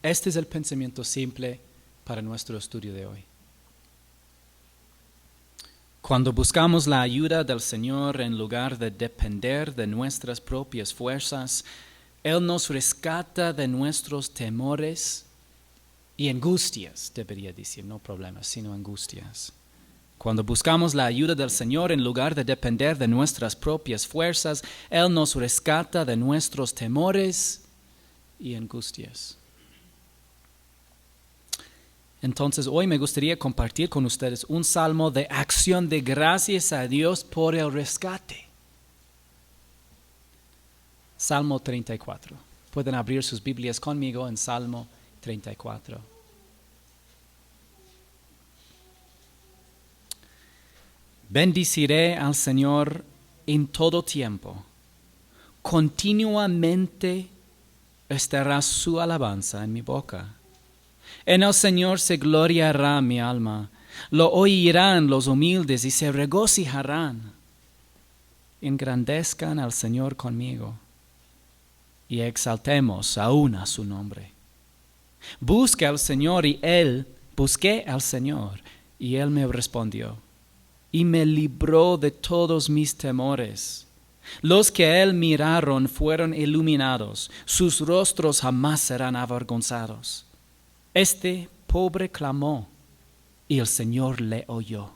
Este es el pensamiento simple para nuestro estudio de hoy. Cuando buscamos la ayuda del Señor en lugar de depender de nuestras propias fuerzas, Él nos rescata de nuestros temores y angustias, debería decir, no problemas, sino angustias. Cuando buscamos la ayuda del Señor en lugar de depender de nuestras propias fuerzas, Él nos rescata de nuestros temores y angustias. Entonces hoy me gustaría compartir con ustedes un salmo de acción de gracias a Dios por el rescate. Salmo 34. Pueden abrir sus Biblias conmigo en Salmo 34. Bendiciré al Señor en todo tiempo. Continuamente estará su alabanza en mi boca. En el Señor se gloriará mi alma. Lo oirán los humildes y se regocijarán. Engrandezcan al Señor conmigo y exaltemos aún a su nombre. Busqué al Señor y Él me respondió y me libró de todos mis temores. Los que a Él miraron fueron iluminados, sus rostros jamás serán avergonzados. Este pobre clamó, y el Señor le oyó,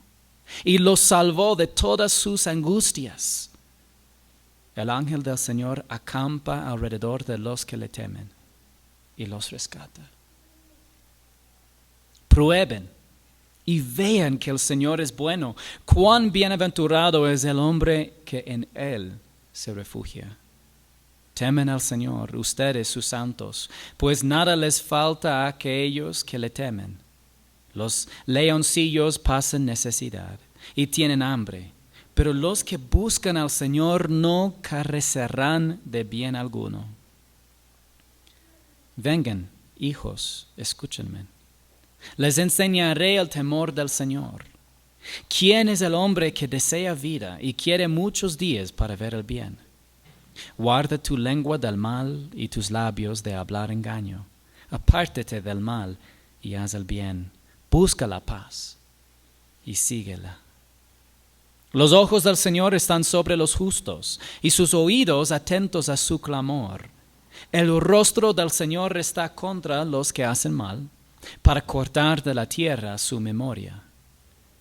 y lo salvó de todas sus angustias. El ángel del Señor acampa alrededor de los que le temen, y los rescata. Prueben y vean que el Señor es bueno. Cuán bienaventurado es el hombre que en Él se refugia. Temen al Señor, ustedes sus santos, pues nada les falta a aquellos que le temen. Los leoncillos pasan necesidad y tienen hambre, pero los que buscan al Señor no carecerán de bien alguno. Vengan, hijos, escúchenme. Les enseñaré el temor del Señor. ¿Quién es el hombre que desea vida y quiere muchos días para ver el bien? Guarda tu lengua del mal y tus labios de hablar engaño. Apártate del mal y haz el bien. Busca la paz y síguela. Los ojos del Señor están sobre los justos y sus oídos atentos a su clamor. El rostro del Señor está contra los que hacen mal, para cortar de la tierra su memoria.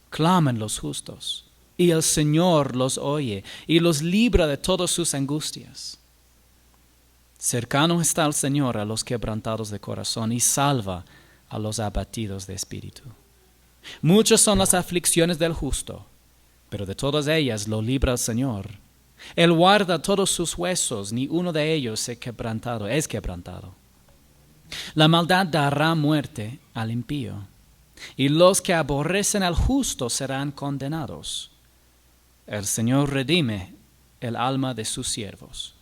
Claman los justos, y el Señor los oye y los libra de todas sus angustias. Cercano está el Señor a los quebrantados de corazón y salva a los abatidos de espíritu. Muchas son las aflicciones del justo, pero de todas ellas lo libra el Señor. Él guarda todos sus huesos, ni uno de ellos es quebrantado. La maldad dará muerte al impío, y los que aborrecen al justo serán condenados. El Señor redime el alma de sus siervos,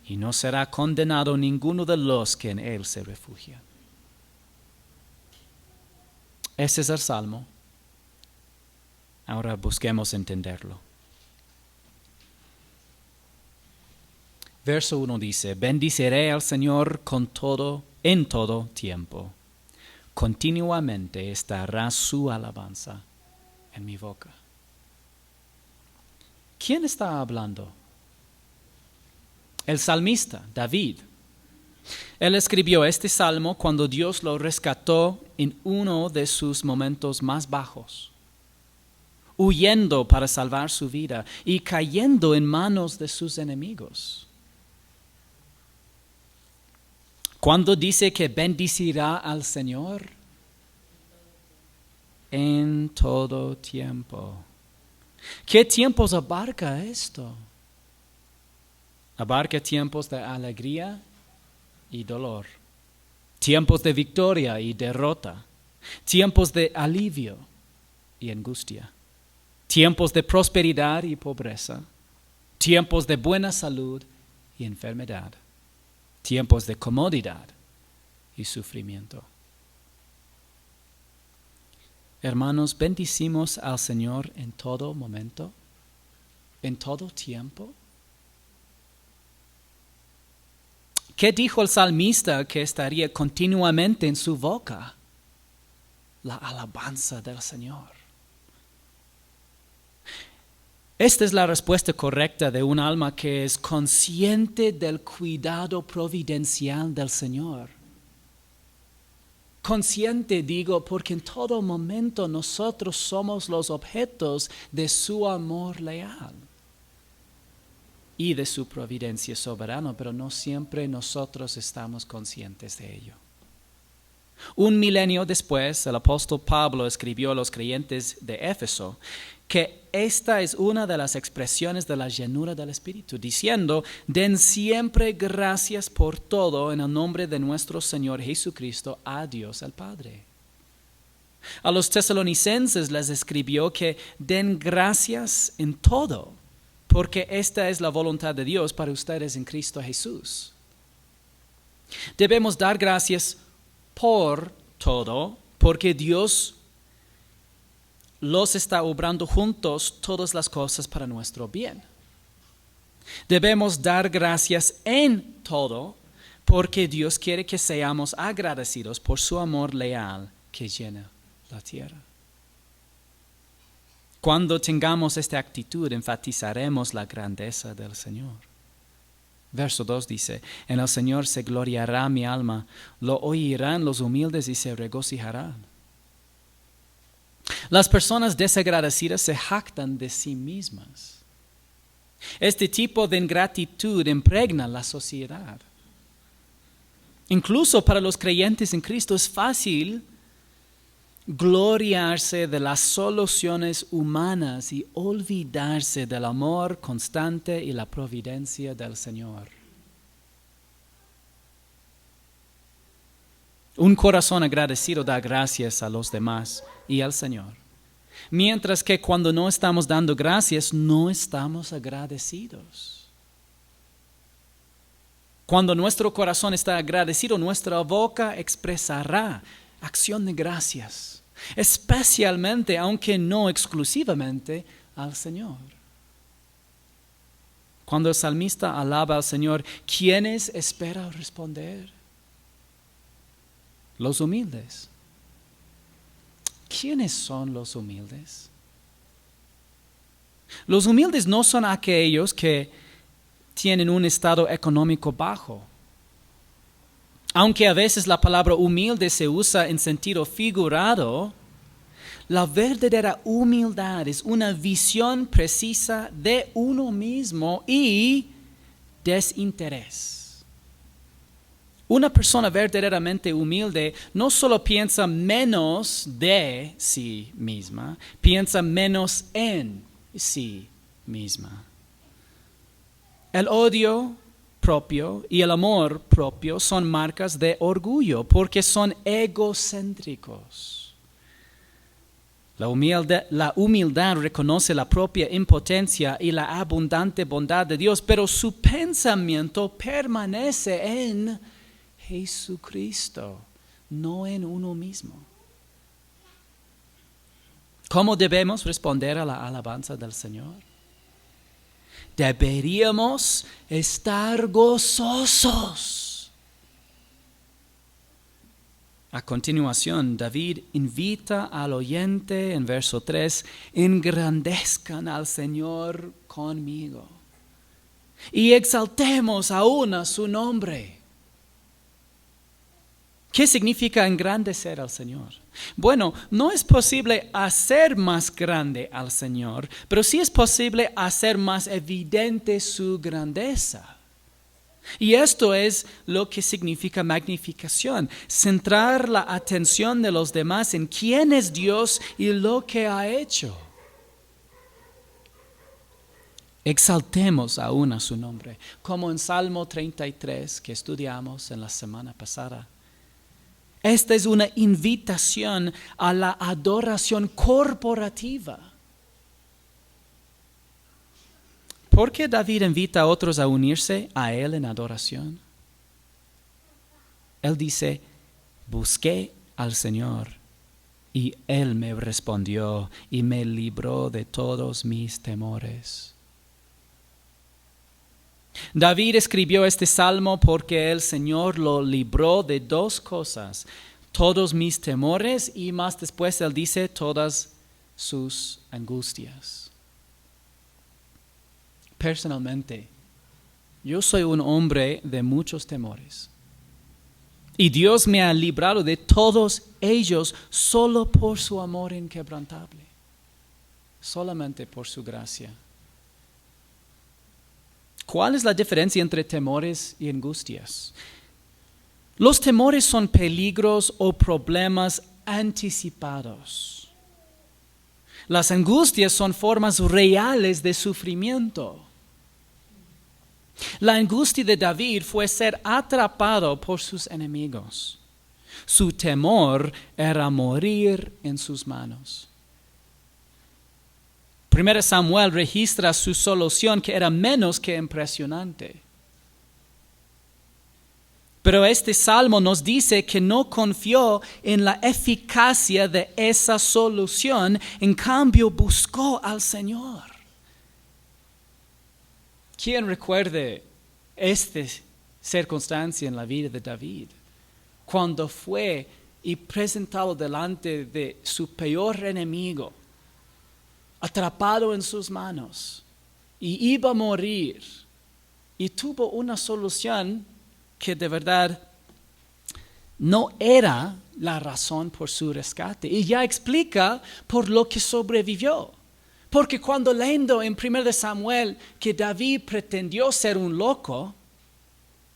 y no será condenado ninguno de los que en Él se refugian. Ese es el Salmo. Ahora busquemos entenderlo. Verso 1 dice: Bendiciré al Señor en todo tiempo. Continuamente estará su alabanza en mi boca. ¿Quién está hablando? El salmista, David. Él escribió este salmo cuando Dios lo rescató en uno de sus momentos más bajos, huyendo para salvar su vida y cayendo en manos de sus enemigos. Cuando dice que bendecirá al Señor, en todo tiempo. ¿Qué tiempos abarca esto? Abarca tiempos de alegría y dolor, tiempos de victoria y derrota, tiempos de alivio y angustia, tiempos de prosperidad y pobreza, tiempos de buena salud y enfermedad, tiempos de comodidad y sufrimiento. Hermanos, bendicimos al Señor en todo momento, en todo tiempo. ¿Qué dijo el salmista que estaría continuamente en su boca? La alabanza del Señor. Esta es la respuesta correcta de un alma que es consciente del cuidado providencial del Señor. Consciente, digo, porque en todo momento nosotros somos los objetos de su amor leal y de su providencia soberana, pero no siempre nosotros estamos conscientes de ello. Un milenio después, el apóstol Pablo escribió a los creyentes de Éfeso que esta es una de las expresiones de la llenura del Espíritu, diciendo: den siempre gracias por todo en el nombre de nuestro Señor Jesucristo a Dios el Padre. A los tesalonicenses les escribió que den gracias en todo, porque esta es la voluntad de Dios para ustedes en Cristo Jesús. Debemos dar gracias por todo, porque Dios los está obrando juntos todas las cosas para nuestro bien. Debemos dar gracias en todo, porque Dios quiere que seamos agradecidos por su amor leal que llena la tierra. Cuando tengamos esta actitud, enfatizaremos la grandeza del Señor. Verso 2 dice: en el Señor se gloriará mi alma, lo oirán los humildes y se regocijarán. Las personas desagradecidas se jactan de sí mismas. Este tipo de ingratitud impregna la sociedad. Incluso para los creyentes en Cristo es fácil gloriarse de las soluciones humanas y olvidarse del amor constante y la providencia del Señor. Un corazón agradecido da gracias a los demás y al Señor, mientras que cuando no estamos dando gracias, no estamos agradecidos. Cuando nuestro corazón está agradecido, nuestra boca expresará acción de gracias, especialmente, aunque no exclusivamente, al Señor. Cuando el salmista alaba al Señor, ¿quiénes espera responder? Los humildes. ¿Quiénes son los humildes? Los humildes no son aquellos que tienen un estado económico bajo. Aunque a veces la palabra humilde se usa en sentido figurado, la verdadera humildad es una visión precisa de uno mismo y desinterés. Una persona verdaderamente humilde no solo piensa menos de sí misma, piensa menos en sí misma. El odio propio y el amor propio son marcas de orgullo porque son egocéntricos. La humildad reconoce la propia impotencia y la abundante bondad de Dios, pero su pensamiento permanece en Jesucristo, no en uno mismo. ¿Cómo debemos responder a la alabanza del Señor? Deberíamos estar gozosos. A continuación, David invita al oyente en verso 3, engrandezcan al Señor conmigo y exaltemos aún a su nombre. ¿Qué significa engrandecer al Señor? Bueno, no es posible hacer más grande al Señor, pero sí es posible hacer más evidente su grandeza. Y esto es lo que significa magnificación, centrar la atención de los demás en quién es Dios y lo que ha hecho. Exaltemos aún a su nombre, como en Salmo 33 que estudiamos en la semana pasada. Esta es una invitación a la adoración corporativa. ¿Por qué David invita a otros a unirse a él en adoración? Él dice, busqué al Señor y Él me respondió y me libró de todos mis temores. David escribió este salmo porque el Señor lo libró de dos cosas: todos mis temores, y más después él dice todas sus angustias. Personalmente, yo soy un hombre de muchos temores. Y Dios me ha librado de todos ellos solo por su amor inquebrantable, solamente por su gracia. ¿Cuál es la diferencia entre temores y angustias? Los temores son peligros o problemas anticipados. Las angustias son formas reales de sufrimiento. La angustia de David fue ser atrapado por sus enemigos. Su temor era morir en sus manos. 1 Samuel registra su solución, que era menos que impresionante. Pero este salmo nos dice que no confió en la eficacia de esa solución, en cambio buscó al Señor. ¿Quién recuerde esta circunstancia en la vida de David? Cuando fue y presentado delante de su peor enemigo, atrapado en sus manos, y iba a morir, y tuvo una solución que de verdad no era la razón por su rescate. Y ya explica por lo que sobrevivió. Porque cuando leyendo en 1 Samuel que David pretendió ser un loco,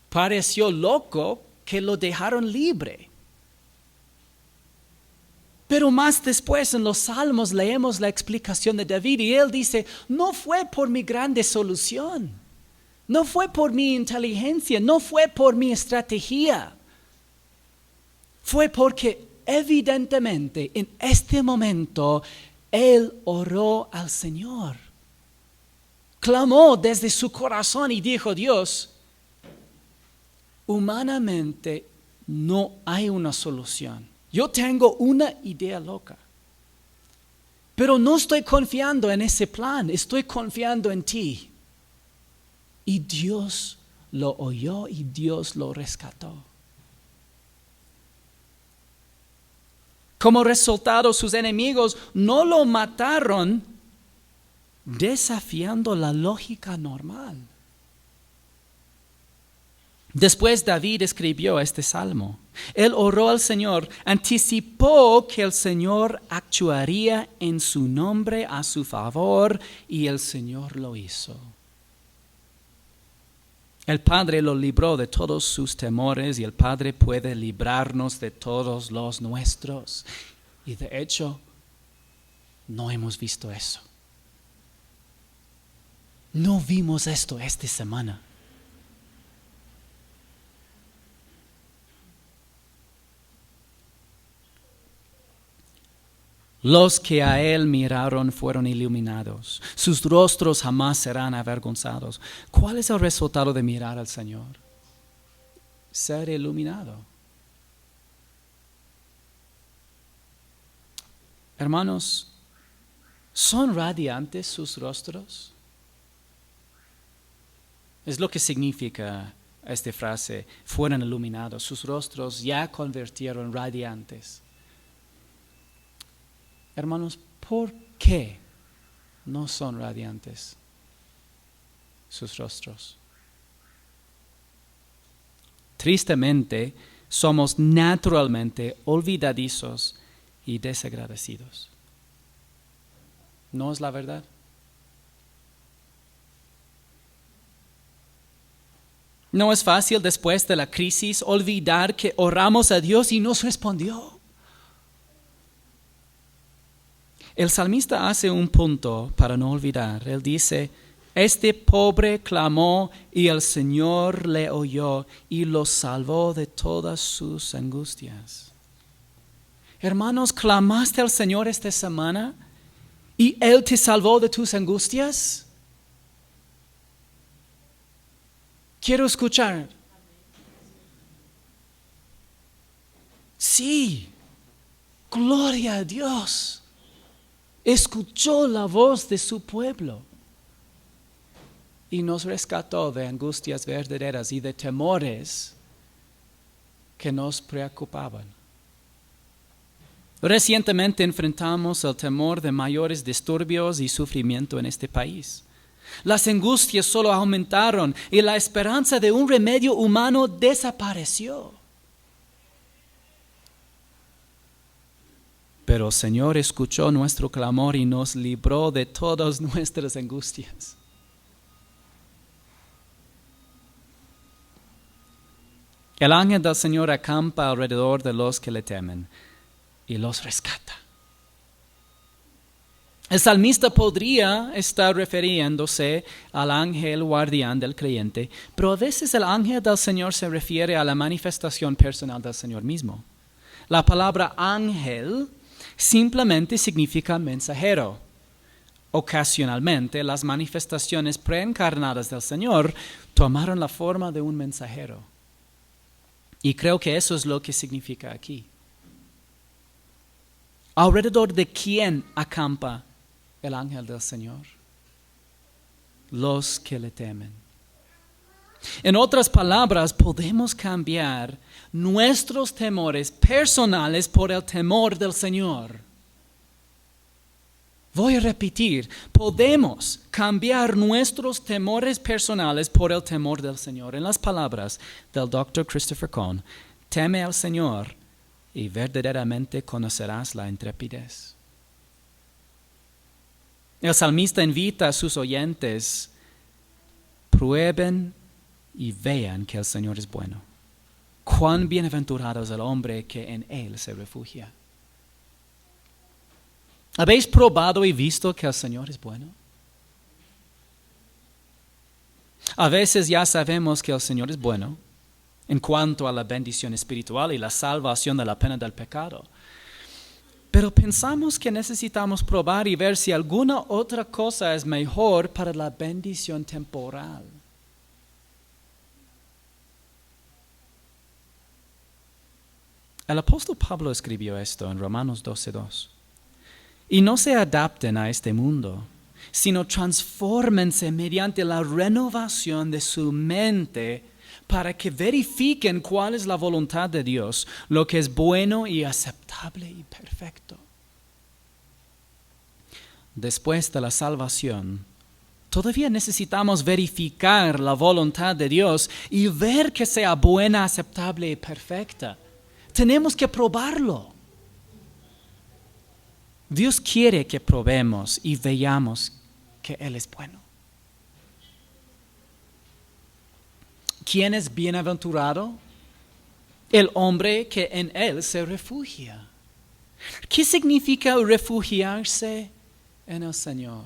pareció loco que lo dejaron libre. Pero más después en los Salmos leemos la explicación de David y él dice: no fue por mi grande solución, no fue por mi inteligencia, no fue por mi estrategia. Fue porque evidentemente en este momento él oró al Señor. Clamó desde su corazón y dijo: Dios, humanamente no hay una solución. Yo tengo una idea loca, pero no estoy confiando en ese plan, estoy confiando en ti. Y Dios lo oyó y Dios lo rescató. Como resultado, sus enemigos no lo mataron desafiando la lógica normal. Después David escribió este salmo. Él oró al Señor, anticipó que el Señor actuaría en su nombre a su favor, y el Señor lo hizo. El Padre lo libró de todos sus temores y el Padre puede librarnos de todos los nuestros. Y de hecho, no hemos visto eso. No vimos esto esta semana. Los que a él miraron fueron iluminados. Sus rostros jamás serán avergonzados. ¿Cuál es el resultado de mirar al Señor? Ser iluminado. Hermanos, ¿son radiantes sus rostros? Es lo que significa esta frase: fueron iluminados. Sus rostros ya convirtieron radiantes. Hermanos, ¿por qué no son radiantes sus rostros? Tristemente, somos naturalmente olvidadizos y desagradecidos. ¿No es la verdad? No es fácil después de la crisis olvidar que oramos a Dios y nos respondió. El salmista hace un punto para no olvidar. Él dice: este pobre clamó y el Señor le oyó y lo salvó de todas sus angustias. Hermanos, ¿clamaste al Señor esta semana y Él te salvó de tus angustias? Quiero escuchar. Sí, gloria a Dios. Escuchó la voz de su pueblo. y nos rescató de angustias verdaderas y de temores que nos preocupaban. Recientemente enfrentamos el temor de mayores disturbios y sufrimiento en este país. Las angustias solo aumentaron y la esperanza de un remedio humano desapareció. Pero el Señor escuchó nuestro clamor y nos libró de todas nuestras angustias. El ángel del Señor acampa alrededor de los que le temen y los rescata. El salmista podría estar refiriéndose al ángel guardián del creyente, pero a veces el ángel del Señor se refiere a la manifestación personal del Señor mismo. La palabra ángel simplemente significa mensajero. Ocasionalmente, las manifestaciones preencarnadas del Señor tomaron la forma de un mensajero. Y creo que eso es lo que significa aquí. ¿Alrededor de quién acampa el ángel del Señor? Los que le temen. En otras palabras, podemos cambiar nuestros temores personales por el temor del Señor. Voy a repetir, podemos cambiar nuestros temores personales por el temor del Señor. En las palabras del Dr. Christopher Cohn, teme al Señor y verdaderamente conocerás la intrepidez. El salmista invita a sus oyentes, prueben y vean que el Señor es bueno. Cuán bienaventurado es el hombre que en Él se refugia. ¿Habéis probado y visto que el Señor es bueno? A veces ya sabemos que el Señor es bueno en cuanto a la bendición espiritual y la salvación de la pena del pecado. Pero pensamos que necesitamos probar y ver si alguna otra cosa es mejor para la bendición temporal. El apóstol Pablo escribió esto en Romanos 12:2. Y no se adapten a este mundo, sino transfórmense mediante la renovación de su mente para que verifiquen cuál es la voluntad de Dios, lo que es bueno y aceptable y perfecto. Después de la salvación, todavía necesitamos verificar la voluntad de Dios y ver que sea buena, aceptable y perfecta. Tenemos que probarlo. Dios quiere que probemos y veamos que Él es bueno. ¿Quién es bienaventurado? El hombre que en Él se refugia. ¿Qué significa refugiarse en el Señor?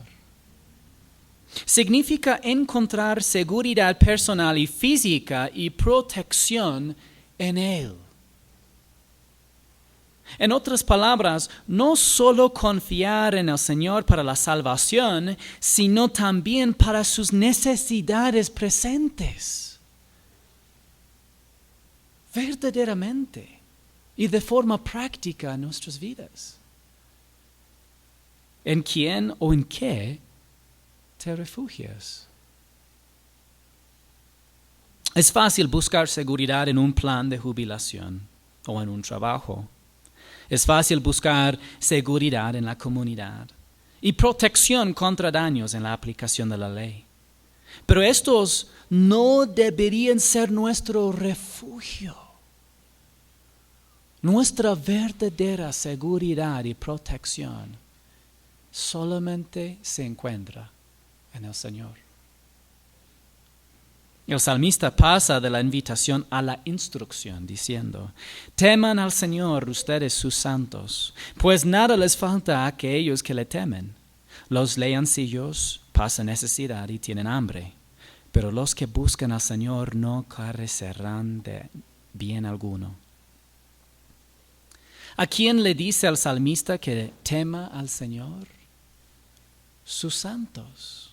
Significa encontrar seguridad personal y física y protección en Él. En otras palabras, no solo confiar en el Señor para la salvación, sino también para sus necesidades presentes. Verdaderamente y de forma práctica en nuestras vidas. ¿En quién o en qué te refugias? Es fácil buscar seguridad en un plan de jubilación o en un trabajo. Es fácil buscar seguridad en la comunidad y protección contra daños en la aplicación de la ley. Pero estos no deberían ser nuestro refugio. Nuestra verdadera seguridad y protección solamente se encuentra en el Señor. El salmista pasa de la invitación a la instrucción, diciendo, teman al Señor ustedes sus santos, pues nada les falta a aquellos que le temen. Los leoncillos pasan necesidad y tienen hambre, pero los que buscan al Señor no carecerán de bien alguno. ¿A quién le dice el salmista que tema al Señor? Sus santos.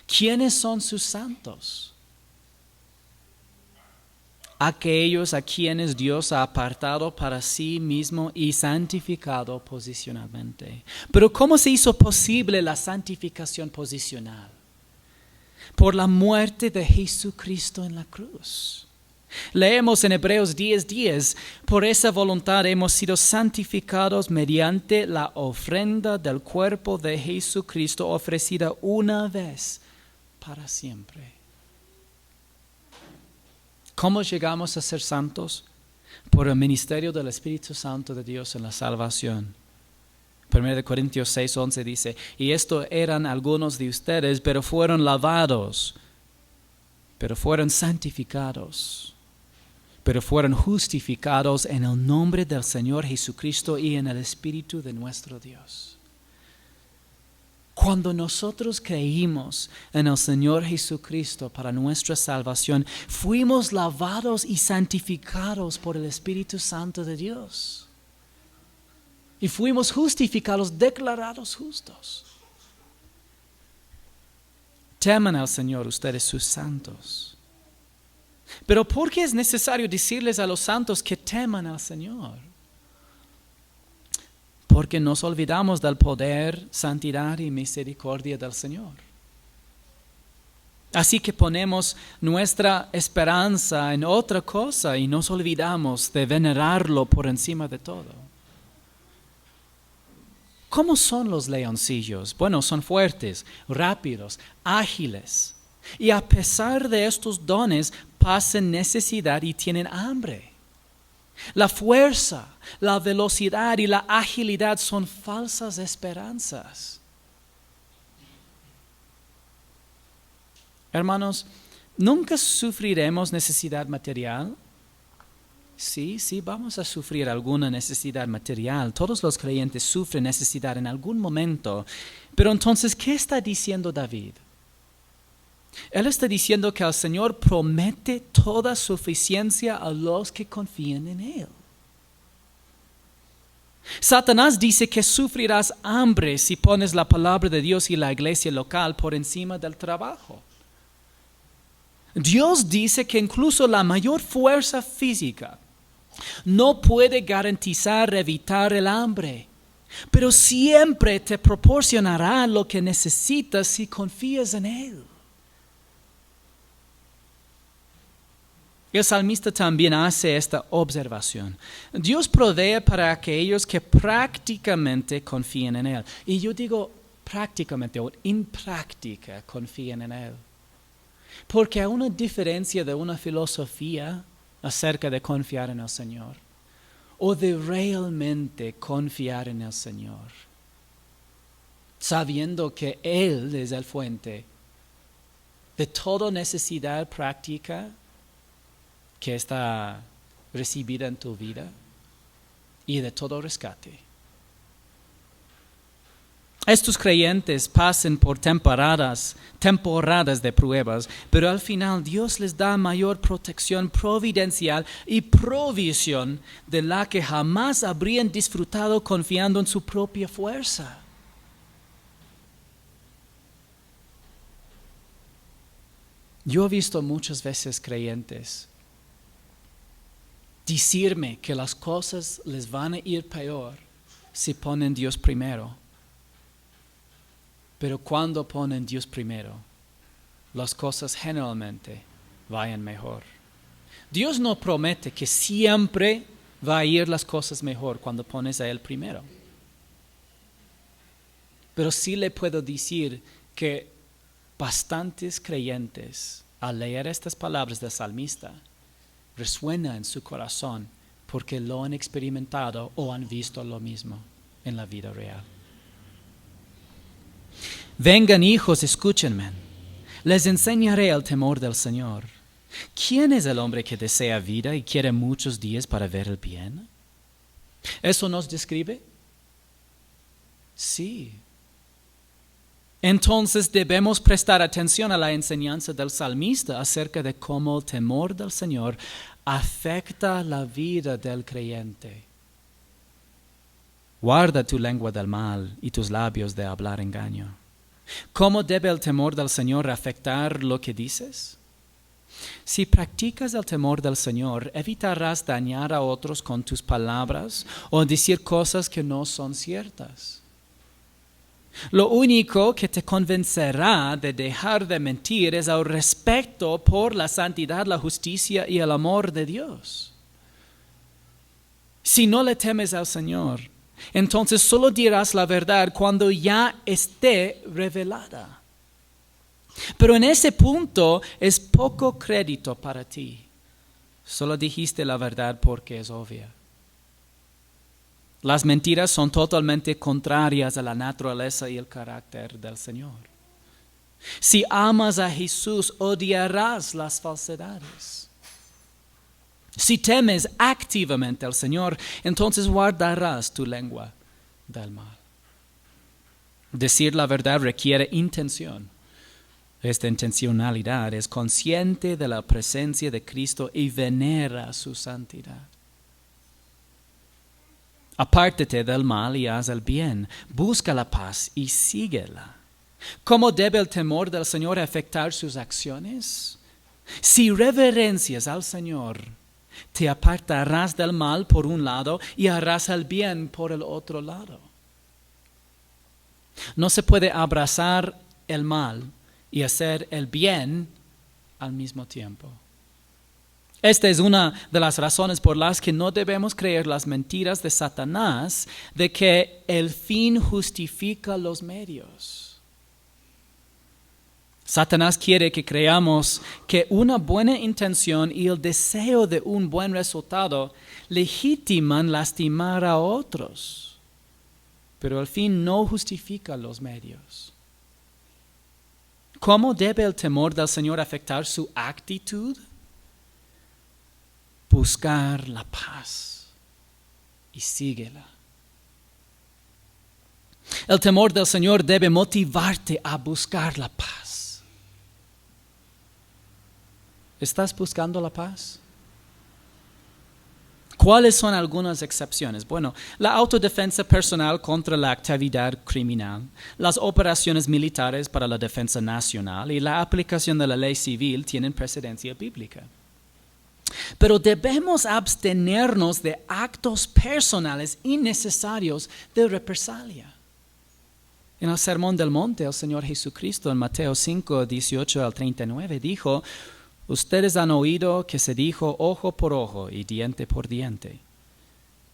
¿Quiénes son sus santos? Aquellos a quienes Dios ha apartado para sí mismo y santificado posicionalmente. Pero ¿cómo se hizo posible la santificación posicional? por la muerte de Jesucristo en la cruz. Leemos en Hebreos 10:10, por esa voluntad hemos sido santificados mediante la ofrenda del cuerpo de Jesucristo ofrecida una vez para siempre. ¿Cómo llegamos a ser santos? Por el ministerio del Espíritu Santo de Dios en la salvación. 1 Corintios 6:11 dice, y esto eran algunos de ustedes, pero fueron lavados, pero fueron santificados, pero fueron justificados en el nombre del Señor Jesucristo y en el Espíritu de nuestro Dios. Cuando nosotros creímos en el Señor Jesucristo para nuestra salvación, fuimos lavados y santificados por el Espíritu Santo de Dios. Y fuimos justificados, declarados justos. Teman al Señor ustedes sus santos. Pero ¿por qué es necesario decirles a los santos que teman al Señor? Porque nos olvidamos del poder, santidad y misericordia del Señor. Así que ponemos nuestra esperanza en otra cosa y nos olvidamos de venerarlo por encima de todo. ¿Cómo son los leoncillos? Bueno, son fuertes, rápidos, ágiles. Y a pesar de estos dones, pasan necesidad y tienen hambre. La fuerza, la velocidad y la agilidad son falsas esperanzas. Hermanos, ¿nunca sufriremos necesidad material? Sí, vamos a sufrir alguna necesidad material. Todos los creyentes sufren necesidad en algún momento. Pero entonces, ¿qué está diciendo David? Él está diciendo que el Señor promete toda suficiencia a los que confían en Él. Satanás dice que sufrirás hambre si pones la palabra de Dios y la iglesia local por encima del trabajo. Dios dice que incluso la mayor fuerza física no puede garantizar evitar el hambre, pero siempre te proporcionará lo que necesitas si confías en Él. El salmista también hace esta observación. Dios provee para aquellos que prácticamente confían en Él. Y yo digo prácticamente o en práctica confían en Él. Porque hay una diferencia de una filosofía acerca de confiar en el Señor o de realmente confiar en el Señor, sabiendo que Él es el fuente de toda necesidad práctica que está recibida en tu vida y de todo rescate. Estos creyentes pasan por temporadas de pruebas, pero al final Dios les da mayor protección providencial y provisión de la que jamás habrían disfrutado confiando en su propia fuerza. Yo he visto muchas veces creyentes decirme que las cosas les van a ir peor si ponen Dios primero. Pero cuando ponen Dios primero, las cosas generalmente vayan mejor. Dios no promete que siempre va a ir las cosas mejor cuando pones a Él primero. Pero sí le puedo decir que bastantes creyentes, al leer estas palabras del salmista, resuena en su corazón porque lo han experimentado o han visto lo mismo en la vida real. Vengan hijos, escúchenme. Les enseñaré el temor del Señor. ¿Quién es el hombre que desea vida y quiere muchos días para ver el bien? ¿Eso nos describe? Sí. Entonces debemos prestar atención a la enseñanza del salmista acerca de cómo el temor del Señor afecta la vida del creyente. Guarda tu lengua del mal y tus labios de hablar engaño. ¿Cómo debe el temor del Señor afectar lo que dices? Si practicas el temor del Señor, evitarás dañar a otros con tus palabras o decir cosas que no son ciertas. Lo único que te convencerá de dejar de mentir es el respeto por la santidad, la justicia y el amor de Dios. Si no le temes al Señor, entonces solo dirás la verdad cuando ya esté revelada. Pero en ese punto es poco crédito para ti. Solo dijiste la verdad porque es obvia. Las mentiras son totalmente contrarias a la naturaleza y el carácter del Señor. Si amas a Jesús, odiarás las falsedades. Si temes activamente al Señor, entonces guardarás tu lengua del mal. Decir la verdad requiere intención. Esta intencionalidad es consciente de la presencia de Cristo y venera su santidad. Apártate del mal y haz el bien. Busca la paz y síguela. ¿Cómo debe el temor del Señor afectar sus acciones? Si reverencias al Señor, te apartarás del mal por un lado y harás el bien por el otro lado. No se puede abrazar el mal y hacer el bien al mismo tiempo. Esta es una de las razones por las que no debemos creer las mentiras de Satanás de que el fin justifica los medios. Satanás quiere que creamos que una buena intención y el deseo de un buen resultado legitiman lastimar a otros, pero el fin no justifica los medios. ¿Cómo debe el temor del Señor afectar su actitud? Buscar la paz y síguela. El temor del Señor debe motivarte a buscar la paz. ¿Estás buscando la paz? ¿Cuáles son algunas excepciones? Bueno, la autodefensa personal contra la actividad criminal, las operaciones militares para la defensa nacional y la aplicación de la ley civil tienen precedencia bíblica. Pero debemos abstenernos de actos personales innecesarios de represalia. En el Sermón del Monte, el Señor Jesucristo en Mateo 5, 18 al 39 dijo: ustedes han oído que se dijo ojo por ojo y diente por diente.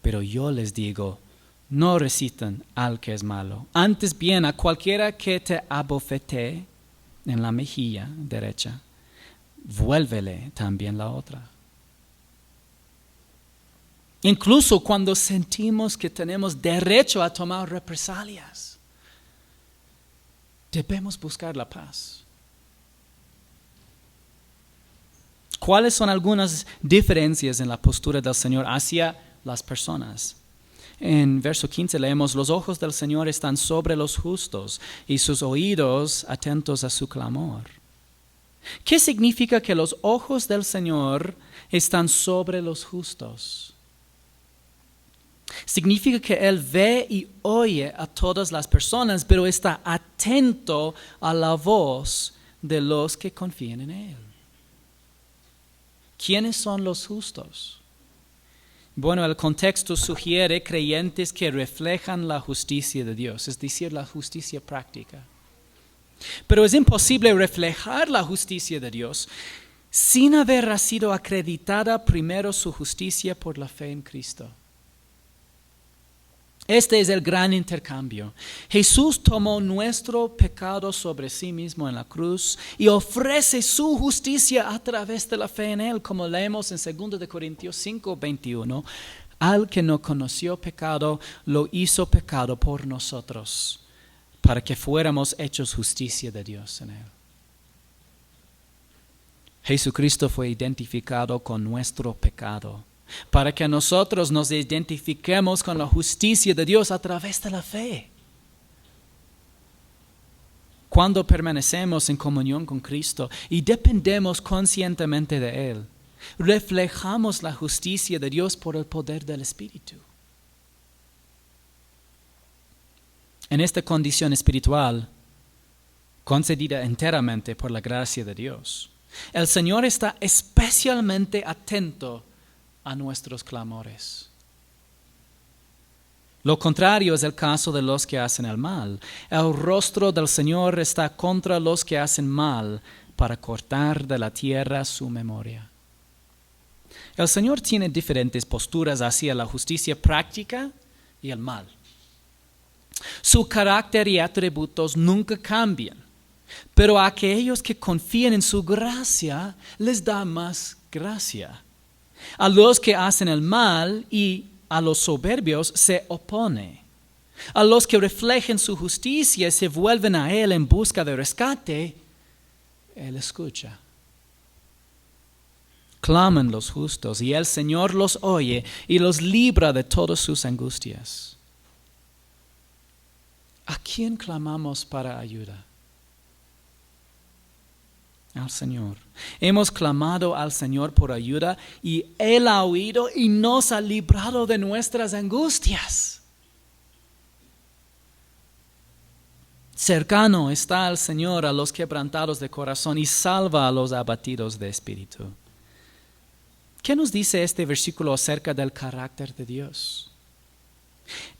Pero yo les digo, no resistan al que es malo. Antes bien, a cualquiera que te abofetee en la mejilla derecha, vuélvele también la otra. Incluso cuando sentimos que tenemos derecho a tomar represalias, debemos buscar la paz. ¿Cuáles son algunas diferencias en la postura del Señor hacia las personas? En verso 15 leemos: los ojos del Señor están sobre los justos y sus oídos atentos a su clamor. ¿Qué significa que los ojos del Señor están sobre los justos? Significa que Él ve y oye a todas las personas, pero está atento a la voz de los que confían en Él. ¿Quiénes son los justos? Bueno, el contexto sugiere creyentes que reflejan la justicia de Dios, es decir, la justicia práctica. Pero es imposible reflejar la justicia de Dios sin haber sido acreditada primero su justicia por la fe en Cristo. Este es el gran intercambio. Jesús tomó nuestro pecado sobre sí mismo en la cruz y ofrece su justicia a través de la fe en Él, como leemos en 2 Corintios 5, 21. Al que no conoció pecado, lo hizo pecado por nosotros, para que fuéramos hechos justicia de Dios en Él. Jesucristo fue identificado con nuestro pecado, para que nosotros nos identifiquemos con la justicia de Dios a través de la fe. Cuando permanecemos en comunión con Cristo y dependemos conscientemente de Él, reflejamos la justicia de Dios por el poder del Espíritu. En esta condición espiritual, concedida enteramente por la gracia de Dios, el Señor está especialmente atento a nuestros clamores. Lo contrario es el caso de los que hacen el mal. El rostro del Señor está contra los que hacen mal, para cortar de la tierra su memoria. El Señor tiene diferentes posturas hacia la justicia práctica y el mal. Su carácter y atributos nunca cambian, pero a aquellos que confían en su gracia les da más gracia. A los que hacen el mal y a los soberbios se opone. A los que reflejan su justicia y se vuelven a Él en busca de rescate, Él escucha. Claman los justos y el Señor los oye y los libra de todas sus angustias. ¿A quién clamamos para ayuda? Al Señor. Hemos clamado al Señor por ayuda y Él ha oído y nos ha librado de nuestras angustias. Cercano está el Señor a los quebrantados de corazón y salva a los abatidos de espíritu. ¿Qué nos dice este versículo acerca del carácter de Dios?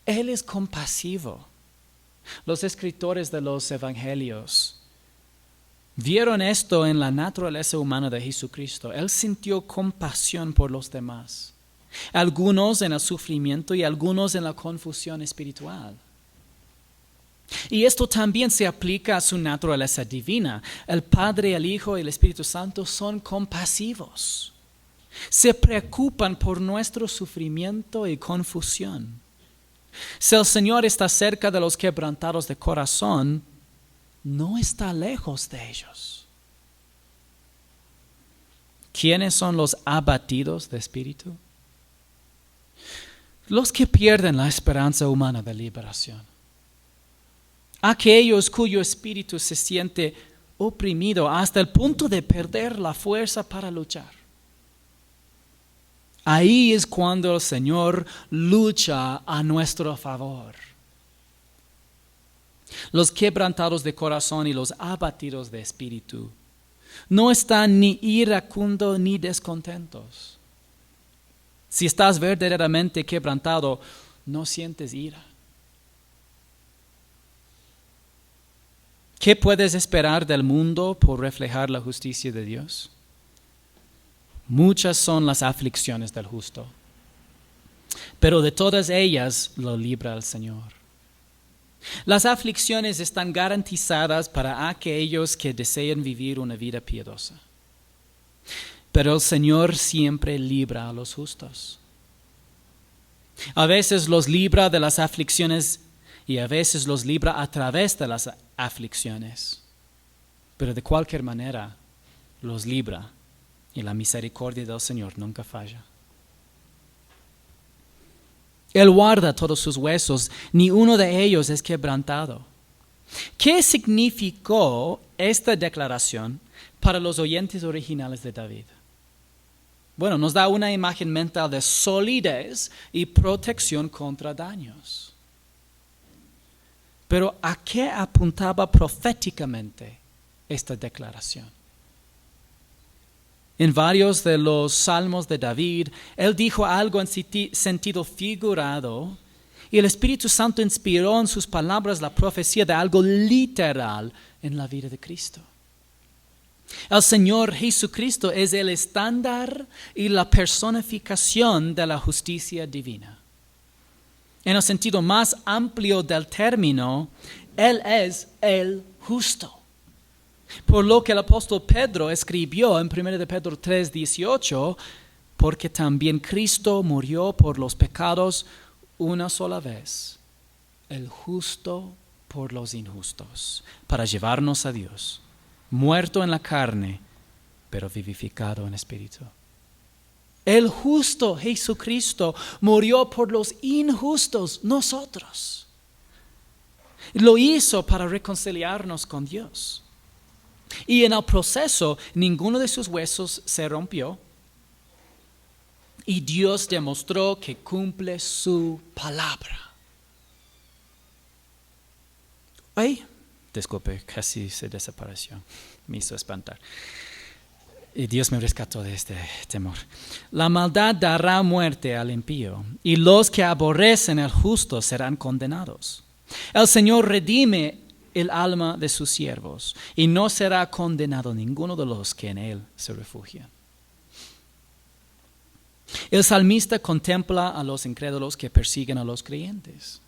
Él es compasivo. Los escritores de los evangelios vieron esto en la naturaleza humana de Jesucristo. Él sintió compasión por los demás, algunos en el sufrimiento y algunos en la confusión espiritual. Y esto también se aplica a su naturaleza divina. El Padre, el Hijo y el Espíritu Santo son compasivos. Se preocupan por nuestro sufrimiento y confusión. Si el Señor está cerca de los quebrantados de corazón, no está lejos de ellos. ¿Quiénes son los abatidos de espíritu? Los que pierden la esperanza humana de liberación. Aquellos cuyo espíritu se siente oprimido hasta el punto de perder la fuerza para luchar. Ahí es cuando el Señor lucha a nuestro favor. Los quebrantados de corazón y los abatidos de espíritu no están ni iracundos ni descontentos. Si estás verdaderamente quebrantado, no sientes ira. ¿Qué puedes esperar del mundo por reflejar la justicia de Dios? Muchas son las aflicciones del justo, pero de todas ellas lo libra el Señor. Las aflicciones están garantizadas para aquellos que desean vivir una vida piadosa, pero el Señor siempre libra a los justos. A veces los libra de las aflicciones y a veces los libra a través de las aflicciones, pero de cualquier manera los libra. Y la misericordia del Señor nunca falla. Él guarda todos sus huesos, ni uno de ellos es quebrantado. ¿Qué significó esta declaración para los oyentes originales de David? Bueno, nos da una imagen mental de solidez y protección contra daños. Pero ¿a qué apuntaba proféticamente esta declaración? En varios de los salmos de David, él dijo algo en sentido figurado y el Espíritu Santo inspiró en sus palabras la profecía de algo literal en la vida de Cristo. El Señor Jesucristo es el estándar y la personificación de la justicia divina. En el sentido más amplio del término, Él es el justo. Por lo que el apóstol Pedro escribió en 1 de Pedro 3:18, porque también Cristo murió por los pecados una sola vez, el justo por los injustos, para llevarnos a Dios, muerto en la carne, pero vivificado en espíritu. El justo Jesucristo murió por los injustos, nosotros. Lo hizo para reconciliarnos con Dios. Y en el proceso, ninguno de sus huesos se rompió. Y Dios demostró que cumple su palabra. Ay, disculpe, casi se desapareció. Me hizo espantar. Y Dios me rescató de este temor. La maldad dará muerte al impío, y los que aborrecen al justo serán condenados. El Señor redime el alma de sus siervos, y no será condenado ninguno de los que en Él se refugian. El salmista contempla a los incrédulos que persiguen a los creyentes.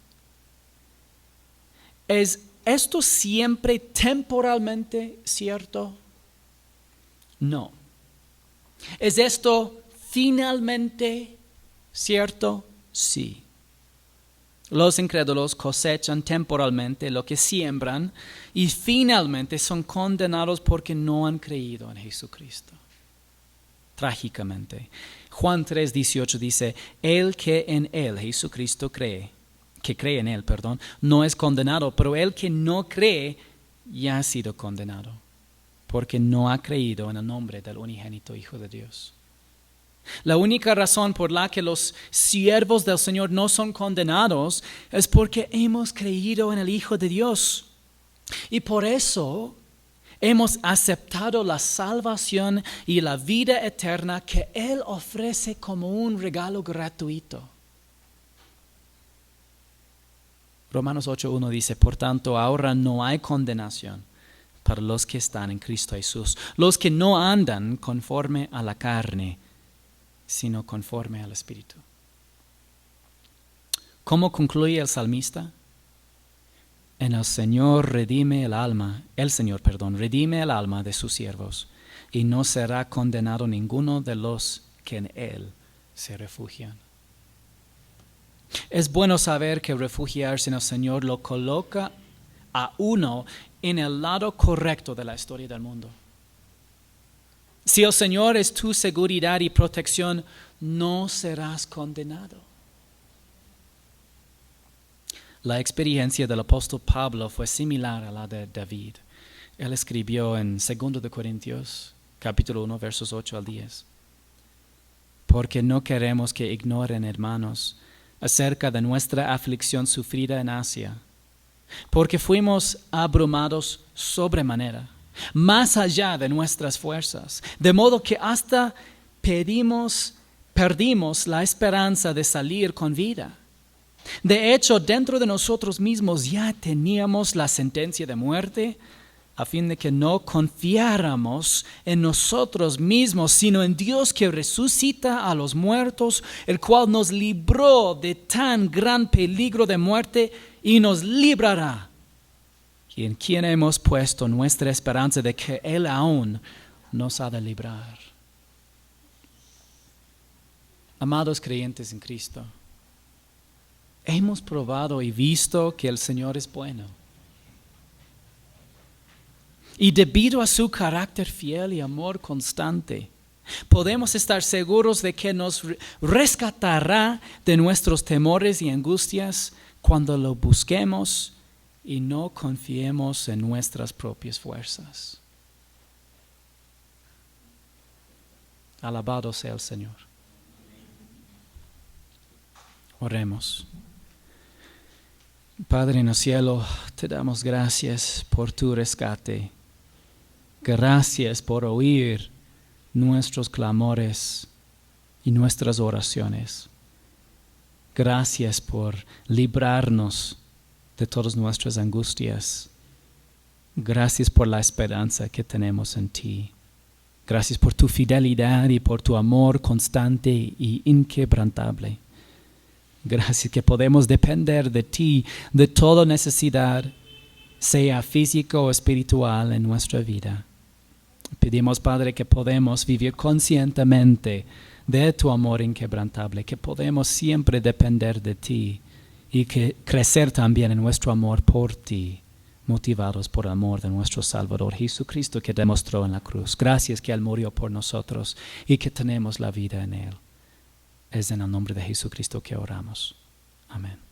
¿Es esto siempre temporalmente cierto? No. ¿Es esto finalmente cierto? Sí. Los incrédulos cosechan temporalmente lo que siembran y finalmente son condenados porque no han creído en Jesucristo. Trágicamente. Juan 3:18 dice, el que en Él, Jesucristo, cree en Él, no es condenado, pero el que no cree ya ha sido condenado, porque no ha creído en el nombre del unigénito Hijo de Dios. La única razón por la que los siervos del Señor no son condenados es porque hemos creído en el Hijo de Dios. Y por eso hemos aceptado la salvación y la vida eterna que Él ofrece como un regalo gratuito. Romanos 8:1 dice, por tanto, ahora no hay condenación para los que están en Cristo Jesús, los que no andan conforme a la carne, sino conforme al Espíritu. ¿Cómo concluye el salmista? El Señor redime el alma de sus siervos, y no será condenado ninguno de los que en Él se refugian. Es bueno saber que refugiarse en el Señor lo coloca a uno en el lado correcto de la historia del mundo. Si el Señor es tu seguridad y protección, no serás condenado. La experiencia del apóstol Pablo fue similar a la de David. Él escribió en 2 de Corintios, capítulo 1, versos 8 al 10. Porque no queremos que ignoren, hermanos, acerca de nuestra aflicción sufrida en Asia, porque fuimos abrumados sobremanera, más allá de nuestras fuerzas, de modo que hasta perdimos la esperanza de salir con vida. De hecho, dentro de nosotros mismos ya teníamos la sentencia de muerte, a fin de que no confiáramos en nosotros mismos, sino en Dios que resucita a los muertos, el cual nos libró de tan gran peligro de muerte y nos librará, y en quien hemos puesto nuestra esperanza de que Él aún nos ha de librar. Amados creyentes en Cristo, hemos probado y visto que el Señor es bueno. Y debido a su carácter fiel y amor constante, podemos estar seguros de que nos rescatará de nuestros temores y angustias cuando lo busquemos y no confiemos en nuestras propias fuerzas. Alabado sea el Señor. Oremos. Padre en el cielo, te damos gracias por tu rescate. Gracias por oír nuestros clamores y nuestras oraciones. Gracias por librarnos de todas nuestras angustias. Gracias por la esperanza que tenemos en ti. Gracias por tu fidelidad y por tu amor constante y inquebrantable. Gracias que podemos depender de ti, de toda necesidad, sea física o espiritual en nuestra vida. Pedimos, Padre, que podemos vivir conscientemente de tu amor inquebrantable, que podemos siempre depender de ti y que crecer también en nuestro amor por ti, motivados por el amor de nuestro Salvador Jesucristo que demostró en la cruz. Gracias que Él murió por nosotros y que tenemos la vida en Él. Es en el nombre de Jesucristo que oramos. Amén.